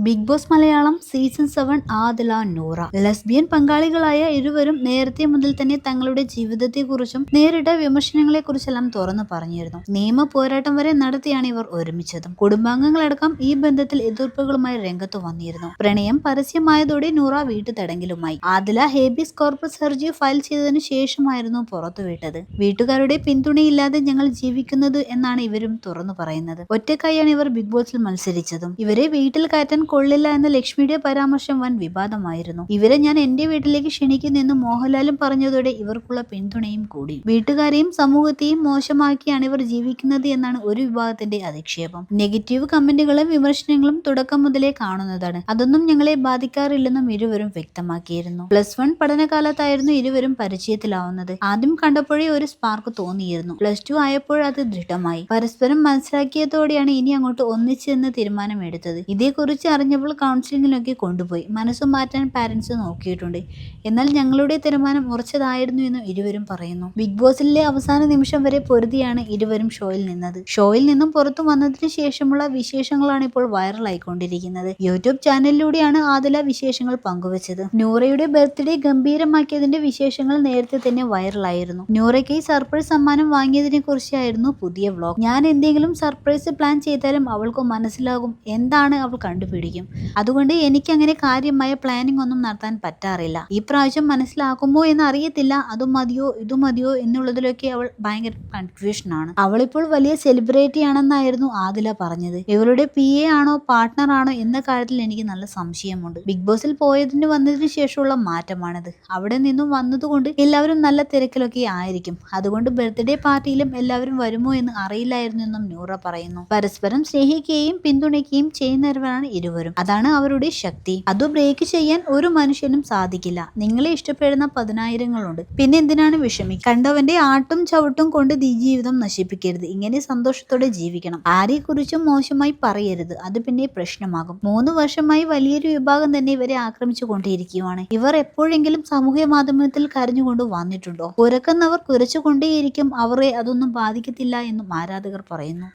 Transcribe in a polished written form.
Big boss Malayalam season 7 Adhila Noora. Lesbian പങ്കാളികളായ ഇരുവരും നേരത്തെ മുതൽ തന്നെ തങ്ങളുടെ ജീവിതത്തെക്കുറിച്ചും നേരിട്ട വിമർശനങ്ങളെക്കുറിച്ചെല്ലാം തുറന്നു പറഞ്ഞിരുന്നു. നിയമ പോരാട്ടം വരെ നടത്തിയാണ് ഇവർ ഒരുമിച്ചതും. കുടുംബാംഗങ്ങളടക്കം ഈ ബന്ധത്തിൽ എതിർപ്പുകളുമായി രംഗത്തു വന്നിരുന്നു. പ്രണയം പരസ്യമായതോടെ നൂറ വീട്ടുതടങ്കലുമായി. ആദില ഹേബിയസ് കോർപ്പസ് ഹർജി ഫയൽ ചെയ്തതിനു ശേഷമായിരുന്നു പുറത്തുവിട്ടത്. വീട്ടുകാരുടെ പിന്തുണയില്ലാതെ ഞങ്ങൾ ജീവിക്കുന്നത് എന്നാണ് ഇവരും തുറന്നു പറയുന്നത്. ഒറ്റക്കായാണ് ഇവർ ബിഗ് ബോസിൽ മത്സരിച്ചതും. ഇവരെ വീട്ടിൽ കയറ്റാൻ കൊള്ളില്ല എന്ന ലക്ഷ്മിയുടെ പരാമർശം വൻ വിവാദമായിരുന്നു. ഇവരെ ഞാൻ എന്റെ വീട്ടിലേക്ക് ക്ഷണിക്കുന്നെന്ന് മോഹൻലാലും പറഞ്ഞതോടെ ഇവർക്കുള്ള പിന്തുണയും കൂടി. വീട്ടുകാരെയും സമൂഹത്തെയും മോശമാക്കിയാണ് ഇവർ ജീവിക്കുന്നത് എന്നാണ് ഒരു വിഭാഗത്തിന്റെ അധിക്ഷേപം. നെഗറ്റീവ് കമന്റുകളും വിമർശനങ്ങളും തുടക്കം മുതലേ കാണുന്നതാണ്. അതൊന്നും ഞങ്ങളെ ബാധിക്കാറില്ലെന്നും ഇരുവരും വ്യക്തമാക്കിയിരുന്നു. +1 പഠനകാലത്തായിരുന്നു ഇരുവരും പരിചയത്തിലാവുന്നത്. ആദ്യം കണ്ടപ്പോഴേ ഒരു സ്പാർക്ക് തോന്നിയിരുന്നു. +2 ആയപ്പോൾ അത് ദൃഢമായി. പരസ്പരം മനസ്സിലാക്കിയതോടെയാണ് ഇനി അങ്ങോട്ട് ഒന്നിച്ചെന്ന് തീരുമാനമെടുത്തത്. ഇതേക്കുറിച്ച് അറിഞ്ഞപ്പോൾ കൗൺസിലിങ്ങിലൊക്കെ കൊണ്ടുപോയി. മനസ്സു മാറ്റാൻ പാരന്റ്സ് നോക്കിയിട്ടുണ്ട്. എന്നാൽ ഞങ്ങളുടെ തീരുമാനം ഉറച്ചതായിരുന്നു എന്നും ഇരുവരും പറയുന്നു. ബിഗ് ബോസിലെ അവസാന നിമിഷം വരെ പൊരുതിയാണ് ഇരുവരും ഷോയിൽ നിന്നത്. ഷോയിൽ നിന്നും പുറത്തു വന്നതിന് ശേഷമുള്ള വിശേഷങ്ങളാണ് ഇപ്പോൾ വൈറലായിക്കൊണ്ടിരിക്കുന്നത്. യൂട്യൂബ് ചാനലിലൂടെയാണ് ആദില വിശേഷങ്ങൾ പങ്കുവച്ചത്. നൂറയുടെ ബർത്ത്ഡേ ഗംഭീരമാക്കിയതിന്റെ വിശേഷങ്ങൾ നേരത്തെ തന്നെ വൈറലായിരുന്നു. നൂറയ്ക്ക് സർപ്രൈസ് സമ്മാനം വാങ്ങിയതിനെ കുറിച്ചായിരുന്നു പുതിയ വ്ലോഗ്. ഞാൻ എന്തെങ്കിലും സർപ്രൈസ് പ്ലാൻ ചെയ്താലും അവൾക്ക് മനസ്സിലാകും എന്താണ് അവൾ കണ്ടുപിടിക്കും. അതുകൊണ്ട് എനിക്ക് അങ്ങനെ കാര്യമായ പ്ലാനിംഗ് ഒന്നും നടത്താൻ പറ്റാറില്ല. ഈ പ്രാവശ്യം മനസ്സിലാക്കുമോ എന്ന് അറിയത്തില്ല. അതും മതിയോ ഇതു മതിയോ എന്നുള്ളതിലൊക്കെ അവൾ ഭയങ്കര കൺഫ്യൂഷനാണ്. അവളിപ്പോൾ വലിയ സെലിബ്രിറ്റി ആണെന്നായിരുന്നു ആദില പറഞ്ഞത്. ഇവളുടെ PA ആണോ പാർട്ട്ണർ ആണോ എന്ന കാര്യത്തിൽ എനിക്ക് നല്ല സംശയമുണ്ട്. ബിഗ് ബോസിൽ വന്നതിന് ശേഷമുള്ള മാറ്റമാണിത്. അവിടെ നിന്നും വന്നതുകൊണ്ട് എല്ലാവരും നല്ല തിരക്കിലൊക്കെ ആയിരിക്കും. അതുകൊണ്ട് ബർത്ത്ഡേ പാർട്ടിയിലും എല്ലാവരും വരുമോ എന്ന് അറിയില്ലായിരുന്നു എന്നും നൂറ പറയുന്നു. പരസ്പരം സ്നേഹിക്കുകയും പിന്തുണയ്ക്കുകയും ചെയ്യുന്നവരാണ് ഇരുവരും. അതാണ് അവരുടെ ശക്തി. അത് ബ്രേക്ക് ചെയ്യാൻ ഒരു മനുഷ്യനും സാധിക്കില്ല. നിങ്ങളെ ഇഷ്ടപ്പെടുന്ന 10,000-ങ്ങളുണ്ട്. പിന്നെ എന്തിനാണ് വിഷമിക്കുക? കണ്ടവന്റെ ആട്ടും ചവിട്ടും കൊണ്ട് ജീവിതം നശിപ്പിക്കരുത്. ഇങ്ങനെ സന്തോഷത്തോടെ ജീവിക്കണം. ആരെക്കുറിച്ചും മോശമായി പറയരുത്. അത് പിന്നെ പ്രശ്നമാകും. 3 വർഷമായി വലിയൊരു വിഭാഗം തന്നെ ഇവരെ ആക്രമിച്ചു കൊണ്ടേയിരിക്കുകയാണ്. ഇവർ എപ്പോഴെങ്കിലും സാമൂഹ്യ മാധ്യമത്തിൽ കരഞ്ഞുകൊണ്ട് വന്നിട്ടുണ്ടോ? കുരക്കുന്നവർ കുരച്ചുകൊണ്ടേയിരിക്കും. അവരെ അതൊന്നും ബാധിക്കത്തില്ല എന്നും ആരാധകർ പറയുന്നു.